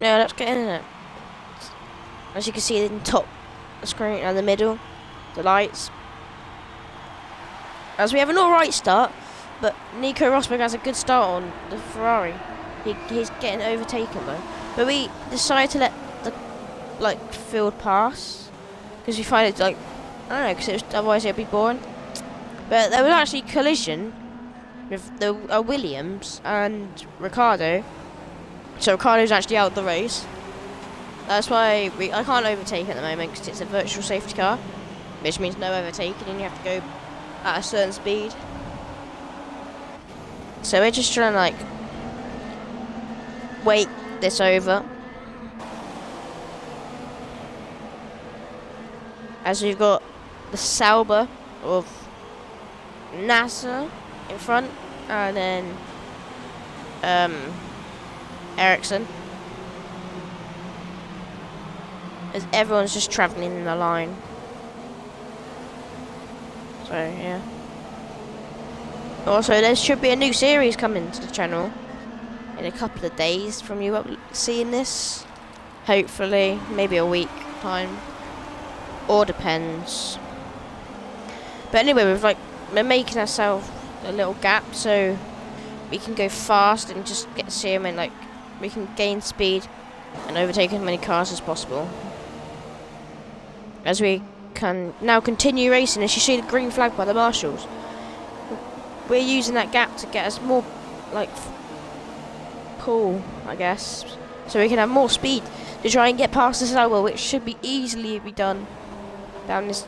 Yeah, let's get in it. As you can see in the top screen and the middle, the lights. As we have an alright start, but Nico Rosberg has a good start on the Ferrari. He's getting overtaken though. But we decided to let the field pass because we find it I don't know, because otherwise it'd be boring. But there was actually collision with the Williams and Ricardo. So Ricardo's actually out of the race. That's why I can't overtake at the moment because it's a virtual safety car, which means no overtaking and you have to go at a certain speed. So we're just trying to wait this over. As we've got the Sauber of NASA in front, and then Ericsson. As everyone's just travelling in a line. So yeah. Also, there should be a new series coming to the channel in a couple of days from you seeing this. Hopefully, maybe a week time. Or depends. But anyway, we're making ourselves a little gap so we can go fast and just get to see them, and we can gain speed and overtake as many cars as possible. As we can now continue racing, as you see the green flag by the marshals, we're using that gap to get us more pull, I guess, so we can have more speed to try and get past this Sauber, which should be easily be done down this.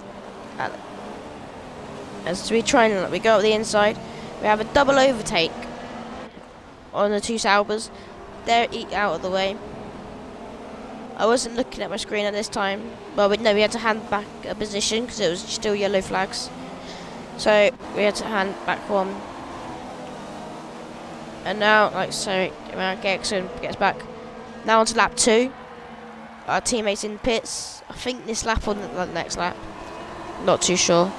As we try and we go up the inside, we have a double overtake on the two Saubers. They're out of the way. I wasn't looking at my screen at this time. Well, no, we had to hand back a position because it was still yellow flags. So we had to hand back one. And now, Ericsson gets back. Now onto lap 2. Our teammates in the pits. I think this lap or the next lap. Not too sure.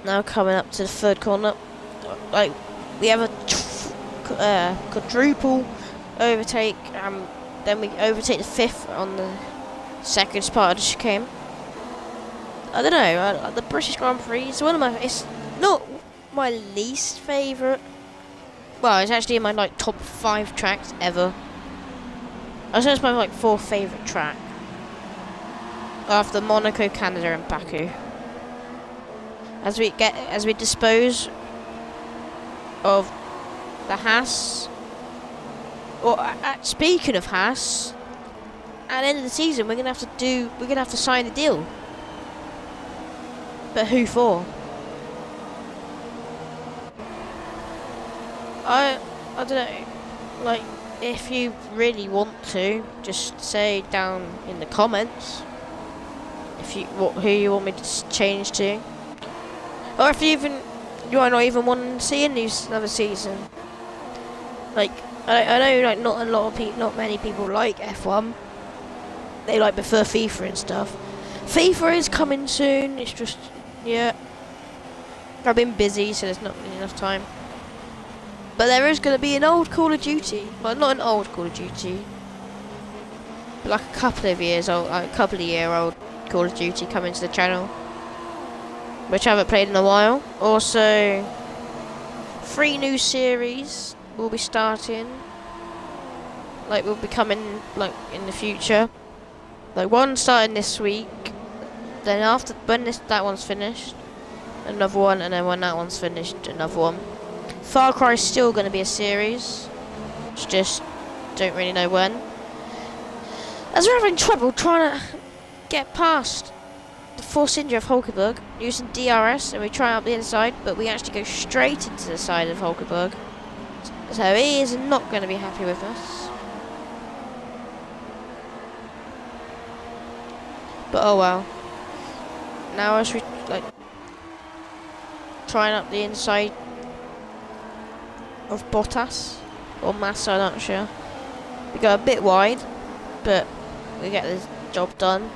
Now coming up to the third corner. We have a quadruple overtake. Then we overtake the fifth on the second part of the chicane. I don't know. The British Grand Prix is it's not my least favourite. Well, it's actually in my top 5 tracks ever. I say it's my 4th favourite track after Monaco, Canada, and Baku. As we dispose of the Haas. Or speaking of Haas, at the end of the season we're gonna have to sign a deal. But who for? I don't know. If you really want to, just say down in the comments who you want me to change to, or if you might not even want to see another season. I know not many people like F1. They prefer FIFA and stuff. FIFA is coming soon. It's just I've been busy, so there's not really enough time. But there is going to be an old Call of Duty. Well, not an old Call of Duty, but a couple of year old Call of Duty coming to the channel, which I haven't played in a while. Also, 3 new series will be starting. Will be coming in the future. One starting this week. Then after that one's finished, another one, and then when that one's finished, another one. Far Cry is still going to be a series. Just don't really know when. As we're having trouble trying to get past the Force India of Hulkenberg using DRS, and we try up the inside, but we actually go straight into the side of Hulkenberg. So he is not going to be happy with us. But oh well. Now as we trying up the inside of Bottas or Massa, I'm not sure. We go a bit wide, but we get the job done.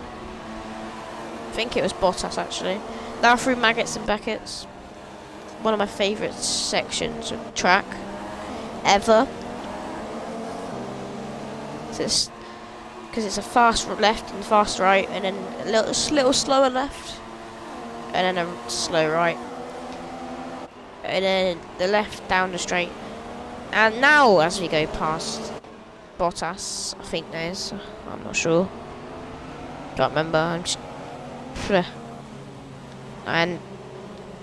I think it was Bottas actually. Now through Maggots and Beckett's. One of my favourite sections of the track ever. because it's a fast left and fast right, and then a little slower left, and then a slow right, and then the left down the straight. And now, as we go past Bottas, I think there's, I'm not sure, can't remember. And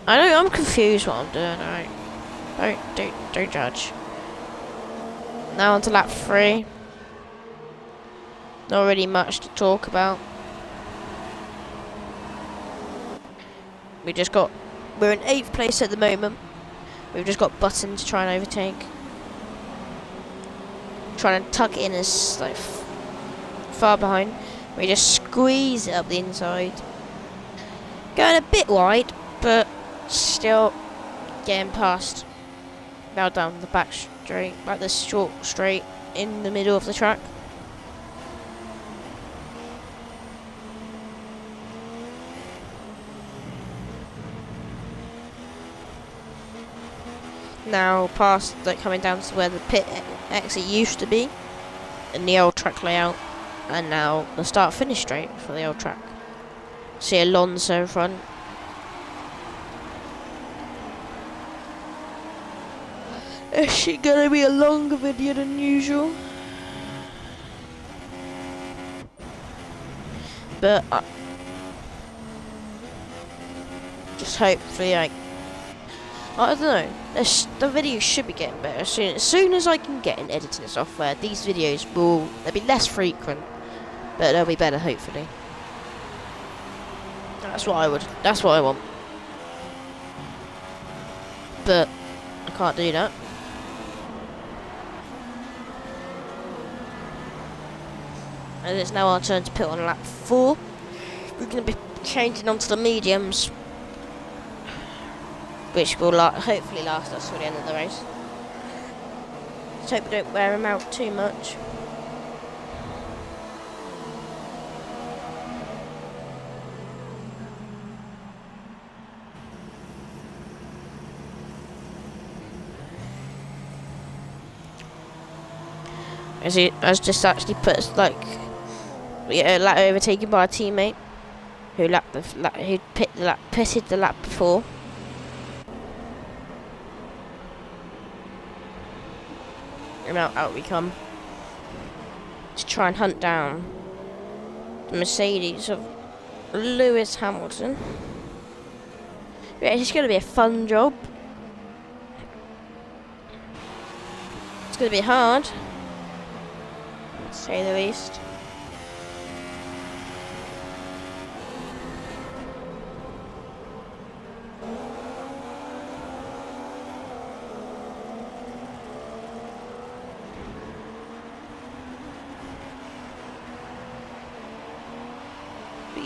I know I'm confused what I'm doing. Alright, don't judge. Now on to lap 3. Not really much to talk about. We're in 8th place at the moment. We've just got Button to try and overtake. Trying to tuck it in as like far behind. We just squeeze it up the inside. Going a bit wide, but still getting past. Now down the back straight, like the short straight in the middle of the track. Now past, like coming down to where the pit exit used to be, in the old track layout, and now the start-finish straight for the old track. See Alonso in front. Is it gonna be a longer video than usual? But just hopefully, like, I don't know. The video should be getting better as soon as I can get an editing software. These videos they'll be less frequent, but they'll be better hopefully. That's what I want. But I can't do that. And it's now our turn to pit on lap 4. We're going to be changing onto the mediums, which will hopefully last us till the end of the race. Just hope we don't wear them out too much. As just actually put lap overtaken by a teammate who pitted the lap before. And now out we come to try and hunt down the Mercedes of Lewis Hamilton. Yeah, it's going to be a fun job. It's going to be hard, to say the least.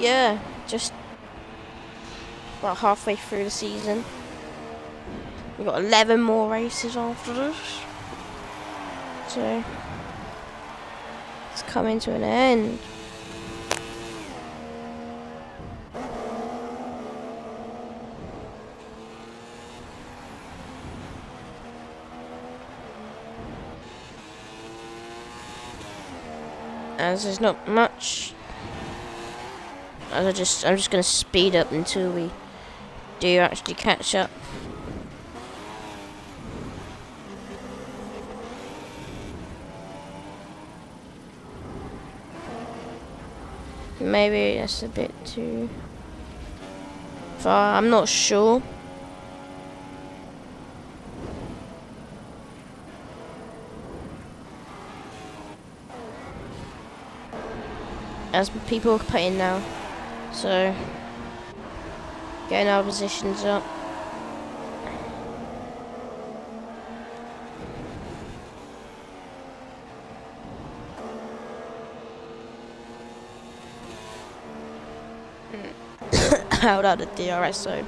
Yeah, just about halfway through the season. We've got 11 more races after this, so it's coming to an end. As there's not much, I'm just going to speed up until we do actually catch up. Maybe that's a bit too far, I'm not sure. As people are putting now. So, getting our positions up. Out of the DRS zone.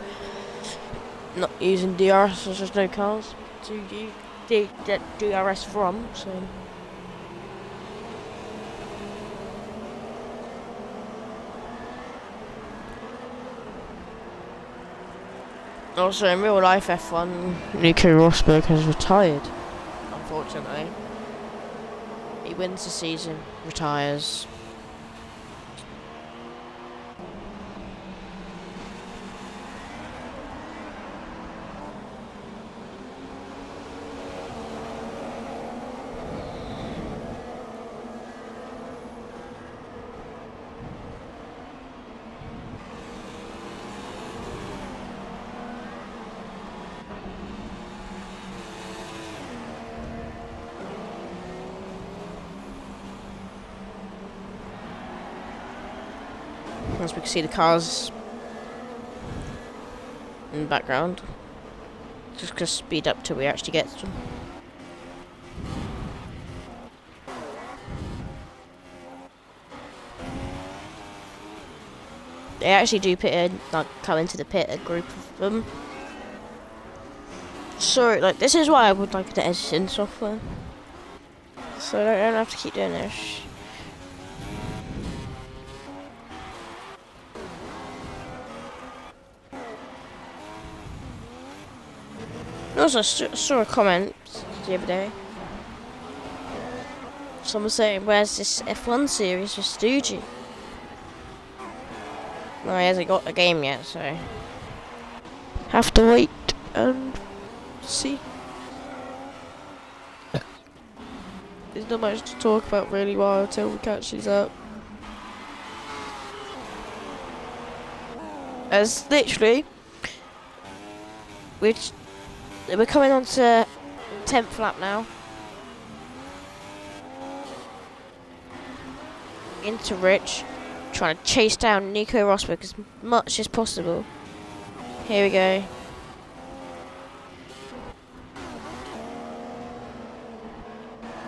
Not using DRS, as there's no cars to get DRS from, so. Also, in real life F1, Nico Rosberg has retired, unfortunately. He wins the season, retires. As we can see the cars in the background. Just gonna speed up till we actually get to them. They actually do pit in, like come into the pit, a group of them. So like this is why I would like the editing software. So I don't have to keep doing this. I also saw a comment the other day. Someone saying, where's this F1 series for Stoogie? Well, he hasn't got a game yet, so have to wait and see. There's not much to talk about really while until we catch these up. As literally, we're coming on to 10th lap now. Into Rich, trying to chase down Nico Rosberg as much as possible. Here we go.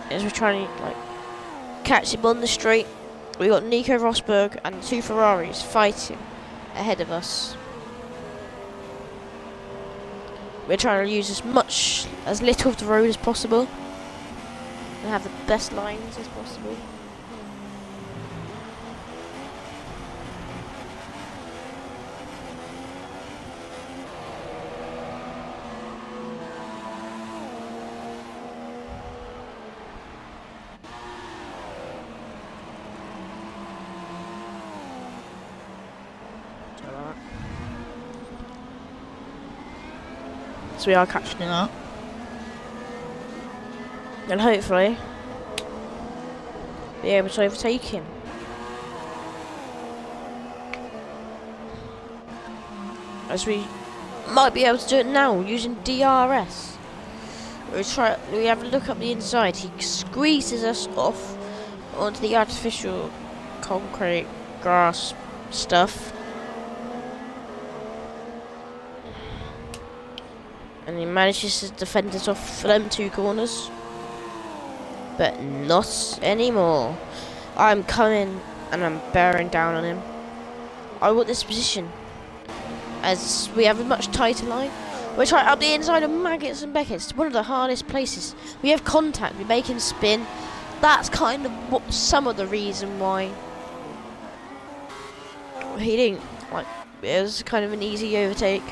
As we're trying to like catch him on the straight, we got Nico Rosberg and 2 Ferraris fighting ahead of us. We're trying to use as little of the road as possible and have the best lines as possible. So we are catching it up. And hopefully be able to overtake him. As we might be able to do it now using DRS. We have a look up the inside. He squeezes us off onto the artificial concrete grass stuff. And he manages to defend us off for them 2 corners. But not anymore. I'm coming and I'm bearing down on him. I want this position, as we have a much tighter line. We're trying up the inside of Maggots and Beckett's. It's one of the hardest places. We have contact, we make him spin. That's kind of some of the reason why he didn't, like, it was kind of an easy overtake.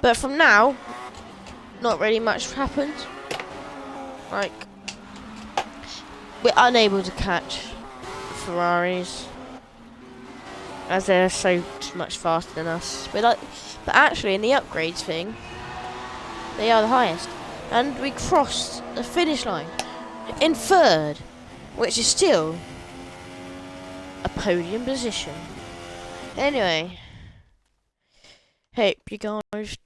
But from now, not really much happened. Like, we're unable to catch Ferraris as they're so much faster than us. But actually, in the upgrades thing, they are the highest. And we crossed the finish line in 3rd, which is still a podium position. Anyway, hope you guys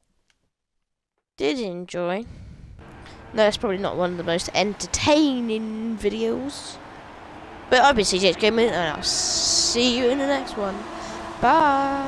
did enjoy. No, it's probably not one of the most entertaining videos. But I've been CJ Gaming, and I'll see you in the next one. Bye.